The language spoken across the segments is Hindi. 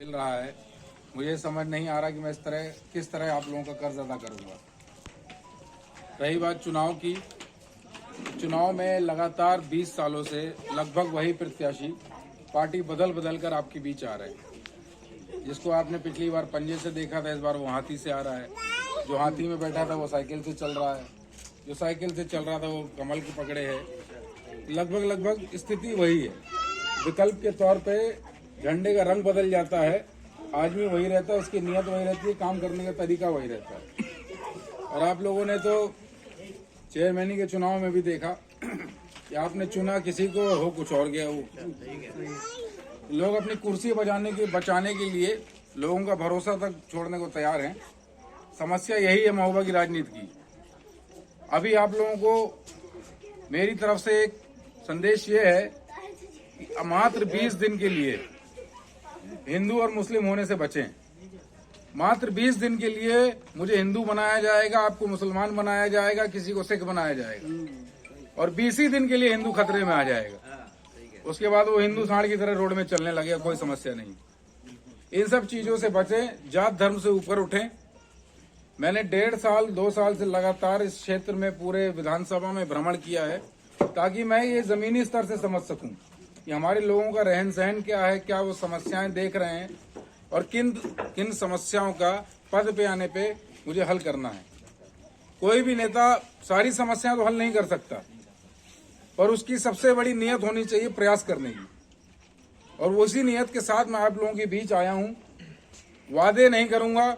मिल रहा है। मुझे समझ नहीं आ रहा कि मैं किस तरह आप लोगों का कर्ज अदा करूंगा। रही बात चुनाव की, चुनाव में लगातार 20 सालों से लगभग वही प्रत्याशी पार्टी बदल बदल कर आपके बीच आ रहे हैं। जिसको आपने पिछली बार पंजे से देखा था, इस बार वो हाथी से आ रहा है। जो हाथी में बैठा था वो साइकिल से चल रहा है, जो साइकिल से चल रहा था वो कमल को पकड़े है। लगभग स्थिति वही है। विकल्प के तौर पे झंडे का रंग बदल जाता है, आदमी वही रहता है, उसकी नीयत वही रहती है, काम करने का तरीका वही रहता है। और आप लोगों ने तो चेयरमैनी के चुनाव में भी देखा कि आपने चुना किसी को, हो कुछ और गया। वो लोग अपनी कुर्सी बचाने के लिए लोगों का भरोसा तक छोड़ने को तैयार हैं। समस्या यही है महोबा की राजनीति की। अभी आप लोगों को मेरी तरफ से एक संदेश ये है कि मात्र 20 दिन के लिए हिंदू और मुस्लिम होने से बचें। मात्र 20 दिन के लिए मुझे हिंदू बनाया जाएगा, आपको मुसलमान बनाया जाएगा, किसी को सिख बनाया जाएगा, और 20 ही दिन के लिए हिंदू खतरे में आ जाएगा। उसके बाद वो हिंदू सांड की तरह रोड में चलने लगेगा, कोई समस्या नहीं। इन सब चीजों से बचें, जात धर्म से ऊपर उठें। मैंने 1.5-2 साल से लगातार इस क्षेत्र में पूरे विधानसभा में भ्रमण किया है, ताकि मैं ये जमीनी स्तर से समझ सकूं कि हमारे लोगों का रहन सहन क्या है, क्या वो समस्याएं देख रहे हैं, और किन समस्याओं का पद पे आने पे मुझे हल करना है। कोई भी नेता सारी समस्याएं तो हल नहीं कर सकता, पर उसकी सबसे बड़ी नीयत होनी चाहिए प्रयास करने की। और उसी नीयत के साथ मैं आप लोगों के बीच आया हूं। वादे नहीं करूंगा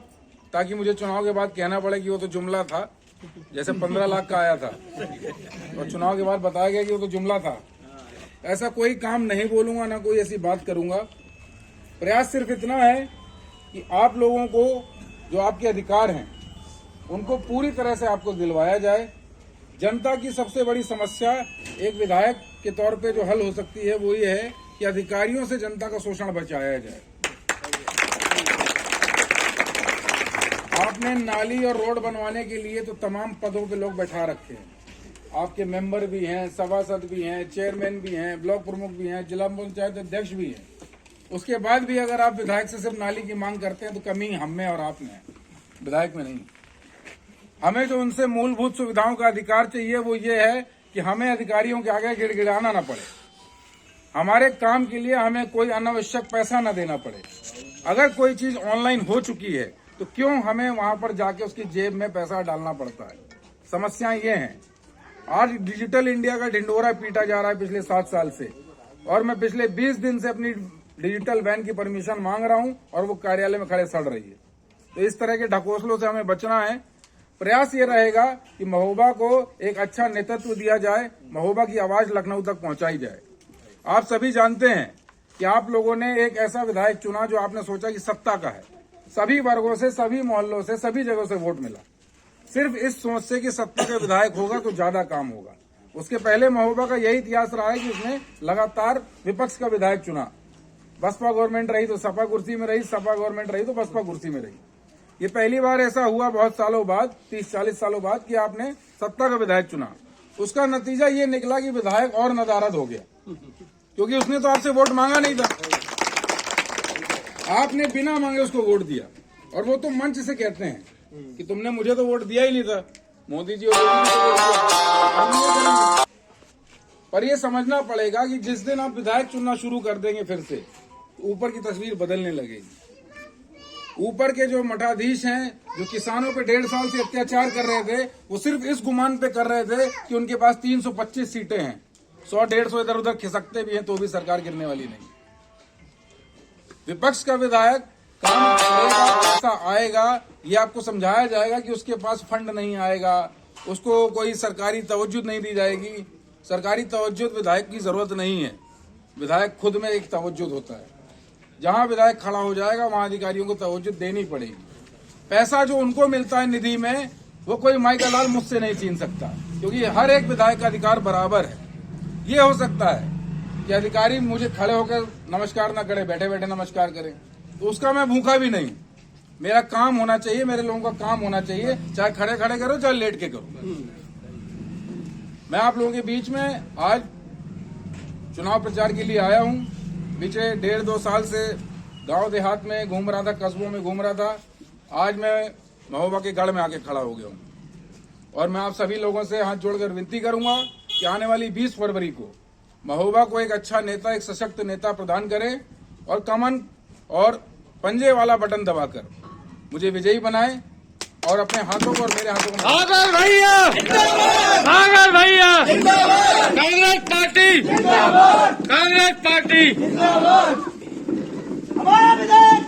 ताकि मुझे चुनाव के बाद कहना पड़े कि वो तो जुमला था, जैसे 15 लाख का आया था और चुनाव के बाद बताया गया कि वो तो जुमला था। ऐसा कोई काम नहीं बोलूंगा, ना कोई ऐसी बात करूंगा। प्रयास सिर्फ इतना है कि आप लोगों को जो आपके अधिकार हैं उनको पूरी तरह से आपको दिलवाया जाए। जनता की सबसे बड़ी समस्या एक विधायक के तौर पे जो हल हो सकती है वो ये है कि अधिकारियों से जनता का शोषण बचाया जाए। आपने नाली और रोड बनवाने के लिए तो तमाम पदों पे लोग बैठा रखे हैं। आपके मेंबर भी हैं, सभासद भी हैं, चेयरमैन भी हैं, ब्लॉक प्रमुख भी हैं, जिला पंचायत अध्यक्ष भी हैं। उसके बाद भी अगर आप विधायक से सिर्फ नाली की मांग करते हैं तो कमी हम में और आप में है, विधायक में नहीं। हमें जो उनसे मूलभूत सुविधाओं का अधिकार चाहिए वो ये है कि हमें अधिकारियों के आगे गिड़गिड़ाना न पड़े, हमारे काम के लिए हमें कोई अनावश्यक पैसा न देना पड़े। अगर कोई चीज ऑनलाइन हो चुकी है तो क्यों हमें वहां पर जाके उसकी जेब में पैसा डालना पड़ता है। समस्याएं ये हैं। आज डिजिटल इंडिया का ढिंढोरा पीटा जा रहा है पिछले 7 साल से, और मैं पिछले 20 दिन से अपनी डिजिटल वैन की परमिशन मांग रहा हूं और वो कार्यालय में खड़े सड़ रही है। तो इस तरह के ढकोसलों से हमें बचना है। प्रयास ये रहेगा कि महोबा को एक अच्छा नेतृत्व दिया जाए, महोबा की आवाज लखनऊ तक पहुंचाई जाए। आप सभी जानते हैं कि आप लोगों ने एक ऐसा विधायक चुना जो आपने सोचा कि सत्ता का है। सभी वर्गों से, सभी मोहल्लों से, सभी जगहों से वोट मिला, सिर्फ इस सोच से कि सत्ता का विधायक होगा तो ज्यादा काम होगा। उसके पहले महोबा का यही इतिहास रहा है कि उसने लगातार विपक्ष का विधायक चुना। बसपा गवर्नमेंट रही तो सपा कुर्सी में रही, सपा गवर्नमेंट रही तो बसपा कुर्सी में रही। ये पहली बार ऐसा हुआ बहुत सालों बाद, 30-40 सालों बाद, कि आपने सत्ता का विधायक चुना। उसका नतीजा ये निकला कि विधायक और नदारद हो गया, क्योंकि उसने तो आपसे वोट मांगा नहीं था, आपने बिना मांगे उसको वोट दिया। और वो तो मंच से कहते हैं कि तुमने मुझे तो वोट दिया ही नहीं था, मोदी जी और योगी जी को वोट दिया। पर ये समझना पड़ेगा कि जिस दिन आप विधायक चुनना शुरू कर देंगे फिर से, तो ऊपर की तस्वीर बदलने लगेगी। ऊपर के जो मठाधीश हैं, जो किसानों पे 1.5 साल से अत्याचार कर रहे थे, वो सिर्फ इस गुमान पे कर रहे थे कि उनके पास 325 सीटें हैं, 100-150 इधर उधर खिसकते भी हैं तो भी सरकार गिरने वाली नहीं। विपक्ष का विधायक काम करेगा, पैसा आएगा, ये आपको समझाया जाएगा कि उसके पास फंड नहीं आएगा, उसको कोई सरकारी तवज्जो नहीं दी जाएगी। सरकारी तवज्जो विधायक की जरूरत नहीं है, विधायक खुद में एक तवज्जो होता है। जहां विधायक खड़ा हो जाएगा वहां अधिकारियों को तवज्जो देनी पड़ेगी। पैसा जो उनको मिलता है निधि में, वो कोई माई का लाल मुझसे नहीं छीन सकता, क्योंकि हर एक विधायक का अधिकार बराबर है। ये हो सकता है कि अधिकारी मुझे खड़े होकर नमस्कार ना करे, बैठे बैठे नमस्कार करें, तो उसका मैं भूखा भी नहीं। मेरा काम होना चाहिए, मेरे लोगों का काम होना चाहिए, चाहे खड़े खड़े करो चाहे लेट के करो। मैं आप लोगों के बीच में आज चुनाव प्रचार के लिए आया हूं। पिछले 1.5-2 साल से गांव देहात में घूम रहा था, कस्बों में घूम रहा था। आज मैं महोबा के गढ़ में आके खड़ा हो गया हूँ और मैं आप सभी लोगों से हाथ जोड़कर विनती करूंगा कि आने वाली 20 फरवरी को महोबा को एक अच्छा नेता, एक सशक्त नेता प्रदान करें और कमन और पंजे वाला बटन दबाकर मुझे विजयी बनाएं और अपने हाथों को और मेरे हाथों को सागर भैया, सागर भैया, कांग्रेस पार्टी, कांग्रेस पार्टी। हमारा विधायक